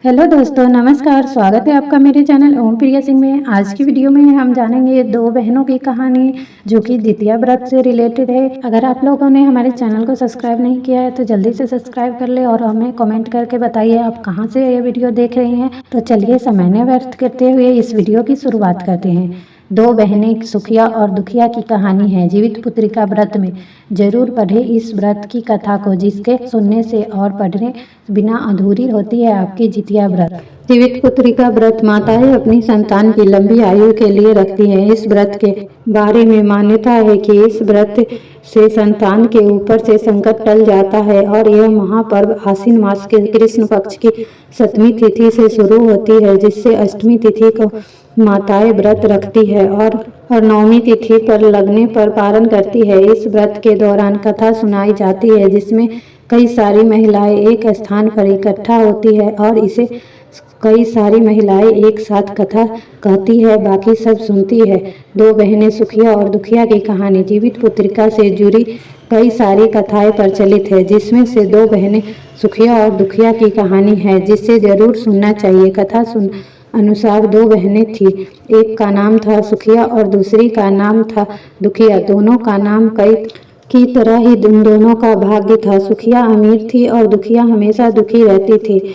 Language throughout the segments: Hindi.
हेलो दोस्तों, नमस्कार। स्वागत है आपका मेरे चैनल ओम प्रिया सिंह में। आज की वीडियो में हम जानेंगे दो बहनों की कहानी जो कि द्वितीया व्रत से रिलेटेड है। अगर आप लोगों ने हमारे चैनल को सब्सक्राइब नहीं किया है तो जल्दी से सब्सक्राइब कर ले और हमें कमेंट करके बताइए आप कहां से ये वीडियो देख रहे हैं। तो चलिए समय न व्यर्थ करते हुए इस वीडियो की शुरुआत करते हैं। दो बहनें सुखिया और दुखिया की कहानी है जीवित पुत्रिका व्रत में। जरूर पढ़े इस व्रत की कथा को, जिसके सुनने से और पढ़ने बिना अधूरी होती है आपकी जितिया व्रत। जीवित पुत्रिका व्रत माताएं अपनी संतान की लंबी आयु के लिए रखती हैं। इस व्रत के बारे में मान्यता है कि इस व्रत से संतान के ऊपर से संकट टल जाता है और यह महापर्व आश्विन मास के कृष्ण पक्ष की 7वीं तिथि से शुरू होती है, जिससे अष्टमी तिथि को माताएं व्रत रखती है और 9वीं तिथि पर लगने पर पारण करती है। इस व्रत के दौरान कथा सुनाई जाती है जिसमें कई सारी महिलाएं एक स्थान पर इकट्ठा होती है और इसे कई सारी महिलाएं एक साथ कथा कहती है, बाकी सब सुनती है। दो बहनें सुखिया और दुखिया की कहानी जीवित पुत्रिका से जुड़ी कई सारी कथाएं प्रचलित है, जिसमें से दो बहनें सुखिया और दुखिया की कहानी है जिसे जरूर सुनना चाहिए। कथा अनुसार दो बहनें थी, एक का नाम था सुखिया और दूसरी का नाम था दुखिया। दोनों का नाम कई की तरह ही उन दोनों का भाग्य था। सुखिया अमीर थी और दुखिया हमेशा दुखी रहती थी,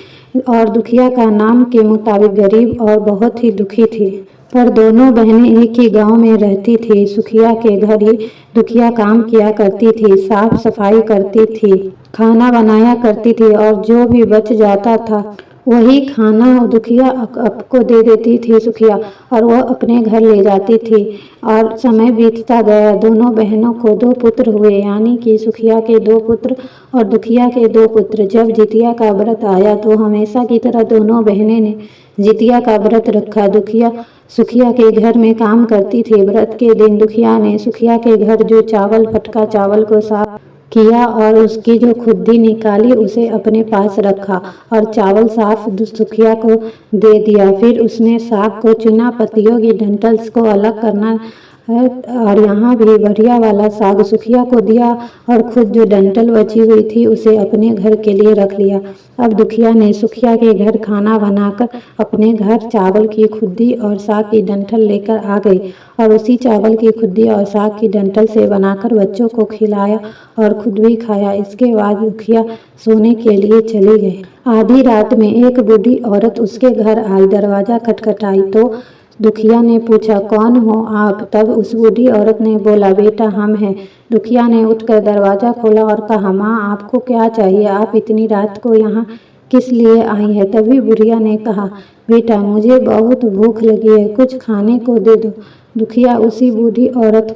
और दुखिया का नाम के मुताबिक गरीब और बहुत ही दुखी थी। पर दोनों बहनें एक ही गांव में रहती थी। सुखिया के घर ही दुखिया काम किया करती थी, साफ सफाई करती थी, खाना बनाया करती थी और जो भी बच जाता था वही खाना दुखिया आपको दे देती थी सुखिया, और वह अपने घर ले जाती थी। और समय बीतता गया। दोनों बहनों को दो पुत्र हुए, यानी कि सुखिया के दो पुत्र और दुखिया के दो पुत्र। जब जितिया का व्रत आया तो हमेशा की तरह दोनों बहनें ने जितिया का व्रत रखा। दुखिया सुखिया के घर में काम करती थी। व्रत के दिन दुखिया ने सुखिया के घर जो चावल फटका चावल को साफ किया और उसकी जो खुद्दी निकाली उसे अपने पास रखा और चावल साफ सुखिया को दे दिया। फिर उसने साग को चुना, पत्तियों की डंठल्स को अलग करना है और यहाँ भी बढ़िया वाला साग सुखिया को दिया और खुद जो डंठल बची हुई थी उसे अपने घर के लिए रख लिया। अब दुखिया ने सुखिया के घर खाना बनाकर अपने घर चावल की खुद्दी और साग की डंठल लेकर आ गई और उसी चावल की खुद्दी और साग की डंठल से बनाकर बच्चों को खिलाया और खुद भी खाया। इसके बाद दुखिया सोने के लिए चली गई। आधी रात में एक बूढ़ी औरत उसके घर आई। दरवाजा खटखटाई तो दुखिया ने पूछा, कौन हो आप? तब उस बूढ़ी औरत ने बोला, बेटा हम हैं। दुखिया ने उठकर दरवाजा खोला और कहा, माँ आपको क्या चाहिए? आप इतनी रात को यहाँ किस लिए आई है? तभी बुढ़िया ने कहा, बेटा मुझे बहुत भूख लगी है, कुछ खाने को दे दो। दुखिया उसी बूढ़ी औरत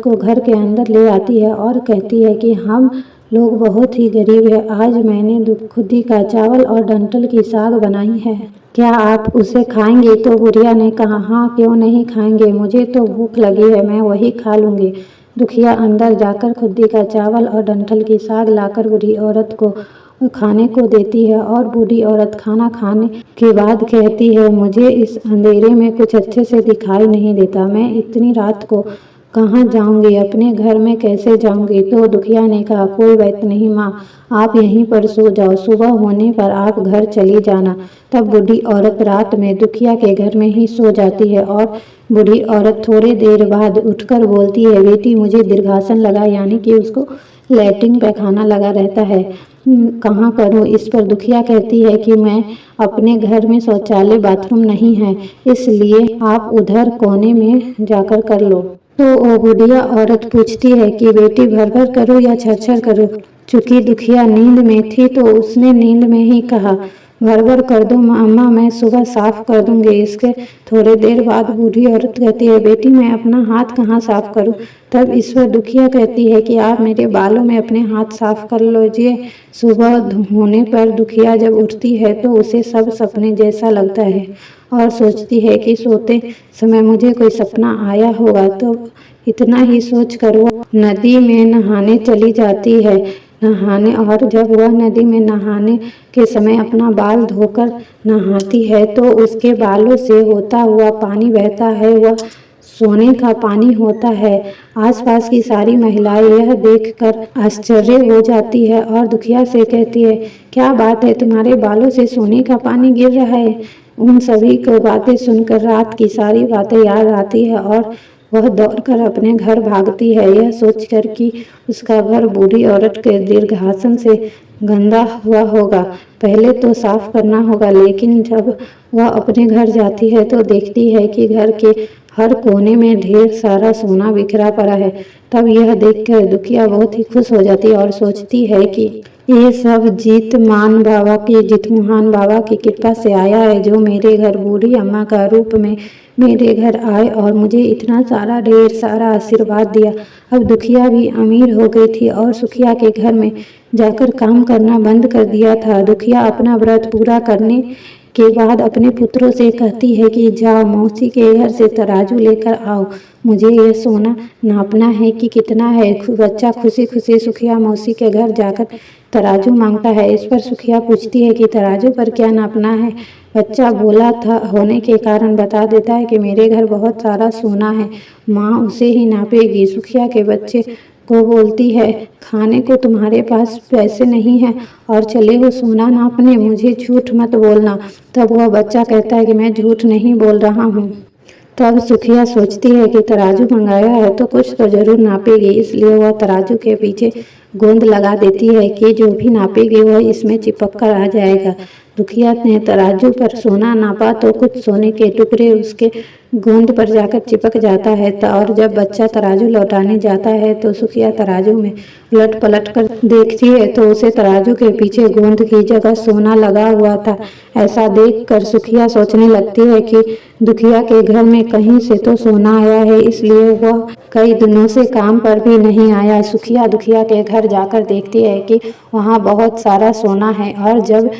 को घर के अंदर ले आती है और कहती है कि हम लोग बहुत ही गरीब है, आज मैंने खुदी का चावल और डंठल की साग बनाई है, क्या आप उसे खाएंगे? तो बुढ़िया ने कहा, हाँ क्यों नहीं खाएंगे, मुझे तो भूख लगी है, मैं वही खा लूँगी। दुखिया अंदर जाकर खुद्दी का चावल और डंठल की साग लाकर बूढ़ी औरत को खाने को देती है और बूढ़ी औरत खाना खाने के बाद कहती है, मुझे इस अंधेरे में कुछ अच्छे से दिखाई नहीं देता, मैं इतनी रात को कहाँ जाऊंगी, अपने घर में कैसे जाऊंगी? तो दुखिया ने कहा, कोई बात नहीं माँ, आप यहीं पर सो जाओ, सुबह होने पर आप घर चली जाना। तब बूढ़ी औरत रात में दुखिया के घर में ही सो जाती है और बूढ़ी औरत थोड़ी देर बाद उठकर बोलती है, बेटी मुझे दीर्घासन लगा, यानी कि उसको लैट्रिन पैखाना लगा रहता है, कहाँ करूँ? इस पर दुखिया कहती है कि मैं अपने घर में शौचालय बाथरूम नहीं है, इसलिए आप उधर कोने में जाकर कर लो। तो वो बुढ़िया औरत पूछती है कि बेटी भर भर करूँ या छर छर करूँ? चूंकि दुखिया नींद में थी तो उसने नींद में ही कहा, भर भर कर दो अम्मा, मैं सुबह साफ कर दूंगी। इसके थोड़ी देर बाद बूढ़ी औरत कहती है, बेटी मैं अपना हाथ कहाँ साफ करूँ? तब इस पर दुखिया कहती है कि आप मेरे बालों में अपने हाथ साफ कर लीजिए। सुबह होने पर दुखिया जब उठती है तो उसे सब सपने जैसा लगता है और सोचती है कि सोते समय मुझे कोई सपना आया होगा। तो इतना ही सोच कर वो नदी में नहाने चली जाती है और जब वह नदी में नहाने के समय अपना बाल धोकर नहाती है तो उसके बालों से होता हुआ पानी बहता है। वह सोने का पानी होता है। आसपास की सारी महिलाएं यह देखकर आश्चर्य हो जाती है और दुखिया से कहती है, क्या बात है, तुम्हारे बालों से सोने का पानी गिर रहा है। उन सभी को बातें सुनकर रात की सारी बातें याद आती है और वह दौड़कर अपने घर भागती है, यह सोचकर कि उसका घर बूढ़ी औरत के दीर्घासन से गंदा हुआ होगा। पहले तो साफ करना होगा, लेकिन जब वह अपने घर जाती है तो देखती है कि घर के हर कोने में ढेर सारा सोना बिखरा पड़ा है। तब यह देखकर दुखिया बहुत ही खुश हो जाती है और सोचती है कि ये सब जीतमान बाबा की कृपा से आया है, जो मेरे घर बूढ़ी अम्मा का रूप में मेरे घर आए और मुझे इतना सारा ढेर सारा आशीर्वाद दिया। अब दुखिया भी अमीर हो गई थी और सुखिया के घर में जाकर काम करना बंद कर दिया था। दुखिया अपना व्रत पूरा करने के बाद अपने पुत्रों से कहती है कि जाओ मौसी के घर से तराजू लेकर आओ, मुझे यह सोना नापना है कि कितना है। बच्चा खुशी खुशी सुखिया मौसी के घर जाकर तराजू मांगता है। इस पर सुखिया पूछती है कि तराजू पर क्या नापना है। बच्चा बोला था होने के कारण बता देता है कि मेरे घर बहुत सारा सोना है, माँ उसे ही नापेगी। सुखिया के बच्चे को बोलती है, खाने को तुम्हारे पास पैसे नहीं हैं और चले हो सोना नापने, मुझे झूठ मत बोलना। तब वह बच्चा कहता है कि मैं झूठ नहीं बोल रहा हूँ। तब सुखिया सोचती है कि तराजू मंगाया है तो कुछ तो जरूर नापेगी, इसलिए वह तराजू के पीछे गोंद लगा देती है कि जो भी नापेगी वह इसमें चिपक कर आ जाएगा। दुखिया ने तराजू पर सोना नापा तो कुछ सोने के टुकड़े उसके गोंद पर जाकर चिपक जाता है। और जब बच्चा तराजू लौटाने जाता है तो सुखिया तराजू में उलट पलट कर देखती है तो उसे तराजू के पीछे गोंद की जगह सोना लगा हुआ था। ऐसा देखकर सुखिया सोचने लगती है कि दुखिया के घर में कहीं से तो सोना आया है, इसलिए वह कई दिनों से काम पर भी नहीं आया। सुखिया दुखिया के घर जाकर देखती है कि वहाँ बहुत सारा सोना है और जब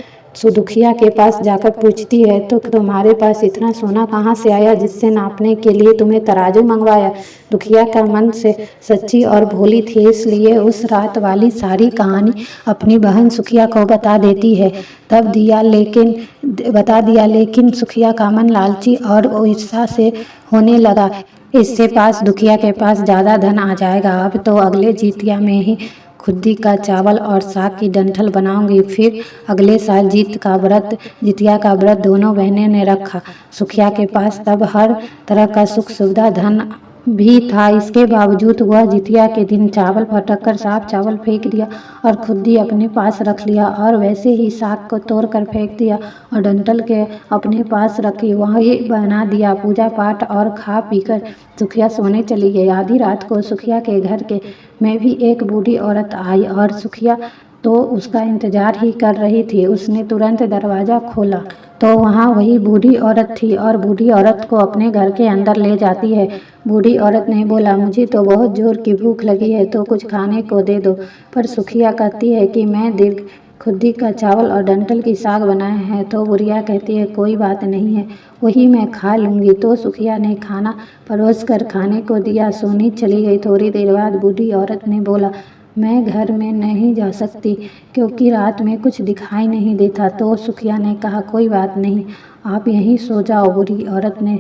दुखिया के पास जाकर पूछती है तो तुम्हारे पास इतना सोना कहाँ से आया जिससे नापने के लिए तुम्हें तराजू मंगवाया। दुखिया का मन से सच्ची और भोली थी, इसलिए उस रात वाली सारी कहानी अपनी बहन सुखिया को बता देती है। बता दिया लेकिन सुखिया का मन लालची और ईर्ष्या से होने लगा। इससे पास दुखिया के पास ज़्यादा धन आ जाएगा, अब तो अगले जितिया में ही खुद्दी का चावल और साग की डंठल बनाऊंगी। फिर अगले साल जितिया का व्रत दोनों बहनें ने रखा। सुखिया के पास तब हर तरह का सुख सुविधा धन भी था, इसके बावजूद वह जितिया के दिन चावल फटक कर साफ चावल फेंक दिया और खुद्दी अपने पास रख लिया और वैसे ही साग को तोड़ कर फेंक दिया और डंठल के अपने पास रखी, वही बना दिया। पूजा पाठ और खा पीकर सुखिया सोने चली गई। आधी रात को सुखिया के घर के में भी एक बूढ़ी औरत आई और सुखिया तो उसका इंतजार ही कर रही थी। उसने तुरंत दरवाज़ा खोला तो वहाँ वही बूढ़ी औरत थी और बूढ़ी औरत को अपने घर के अंदर ले जाती है। बूढ़ी औरत ने बोला, मुझे तो बहुत जोर की भूख लगी है तो कुछ खाने को दे दो। पर सुखिया कहती है कि मैं खुद्दी का चावल और डंठल की साग बनाए हैं। तो बुढ़िया कहती है, कोई बात नहीं है, वही मैं खा लूँगी। तो सुखिया ने खाना परोस कर खाने को दिया, सोनी चली गई। थोड़ी देर बाद बूढ़ी औरत ने बोला, मैं घर में नहीं जा सकती क्योंकि रात में कुछ दिखाई नहीं देता। तो सुखिया ने कहा, कोई बात नहीं, आप यहीं सो जाओ। बूढ़ी औरत ने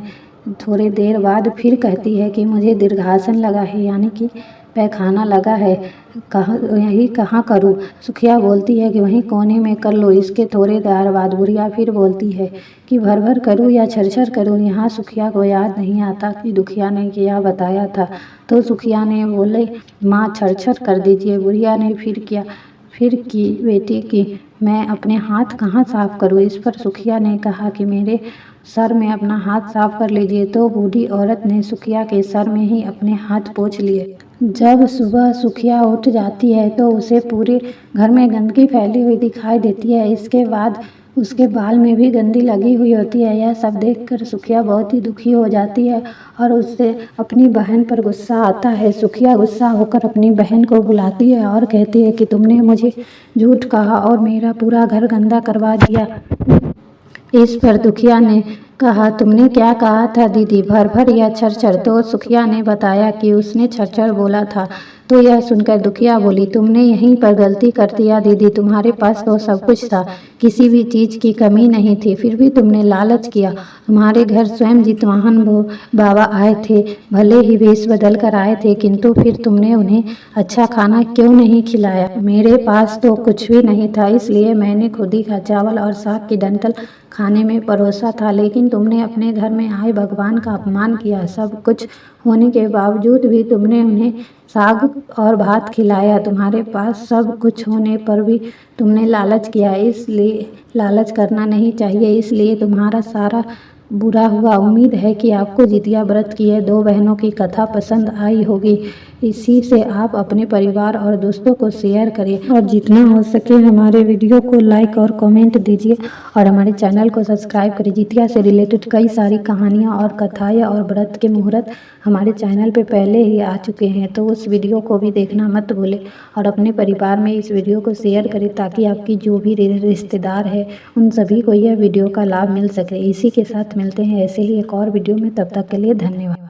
थोड़ी देर बाद फिर कहती है कि मुझे दीर्घासन लगा है, यानी कि पैखाना लगा है, कहाँ करूँ। सुखिया बोलती है कि वहीं कोने में कर लो। इसके थोड़ी देर बाद बुढ़िया फिर बोलती है कि भर भर करूँ या छरछर करूँ। यहाँ सुखिया को याद नहीं आता कि दुखिया ने क्या बताया था, तो सुखिया ने बोले, माँ छरछर कर दीजिए। बुढ़िया ने फिर की बेटी की मैं अपने हाथ कहाँ साफ करूँ। इस पर सुखिया ने कहा कि मेरे सर में अपना हाथ साफ कर लीजिए। तो बूढ़ी औरत ने सुखिया के सर में ही अपने हाथ पोंछ लिए। जब सुबह सुखिया उठ जाती है तो उसे पूरे घर में गंदगी फैली हुई दिखाई देती है। इसके बाद उसके बाल में भी गंदी लगी हुई होती है। यह सब देखकर सुखिया बहुत ही दुखी हो जाती है और उससे अपनी बहन पर गुस्सा आता है। सुखिया गुस्सा होकर अपनी बहन को बुलाती है और कहती है कि तुमने मुझे झूठ कहा और मेरा पूरा घर गंदा करवा दिया। इस पर दुखिया ने कहा, तुमने क्या कहा था दीदी, भर भर या छरछर। तो सुखिया ने बताया कि उसने छरछर बोला था। तो यह सुनकर दुखिया बोली, तुमने यहीं पर गलती कर दिया दीदी, तुम्हारे पास तो सब कुछ था, किसी भी चीज़ की कमी नहीं थी, फिर भी तुमने लालच किया। तुम्हारे घर स्वयं जितवाहन बाबा आए थे, भले ही वेश बदल कर आए थे, किंतु फिर तुमने उन्हें अच्छा खाना क्यों नहीं खिलाया? मेरे पास तो कुछ भी नहीं था, इसलिए मैंने खुद ही चावल और साग की डंठल खाने में परोसा था, लेकिन तुमने अपने घर में आए भगवान का अपमान किया। सब कुछ होने के बावजूद भी तुमने उन्हें साग और भात खिलाया। तुम्हारे पास सब कुछ होने पर भी तुमने लालच किया, इसलिए लालच करना नहीं चाहिए, इसलिए तुम्हारा सारा बुरा हुआ। उम्मीद है कि आपको जितिया व्रत की यह दो बहनों की कथा पसंद आई होगी। इसी से आप अपने परिवार और दोस्तों को शेयर करें और जितना हो सके हमारे वीडियो को लाइक और कमेंट दीजिए और हमारे चैनल को सब्सक्राइब करें। जितिया से रिलेटेड कई सारी कहानियाँ और कथाएँ और व्रत के मुहूर्त हमारे चैनल पे पहले ही आ चुके हैं, तो उस वीडियो को भी देखना मत भूलें और अपने परिवार में इस वीडियो को शेयर करें ताकि आपकी जो भी रिश्तेदार है उन सभी को यह वीडियो का लाभ मिल सके। इसी के साथ मिलते हैं ऐसे ही एक और वीडियो में, तब तक के लिए धन्यवाद।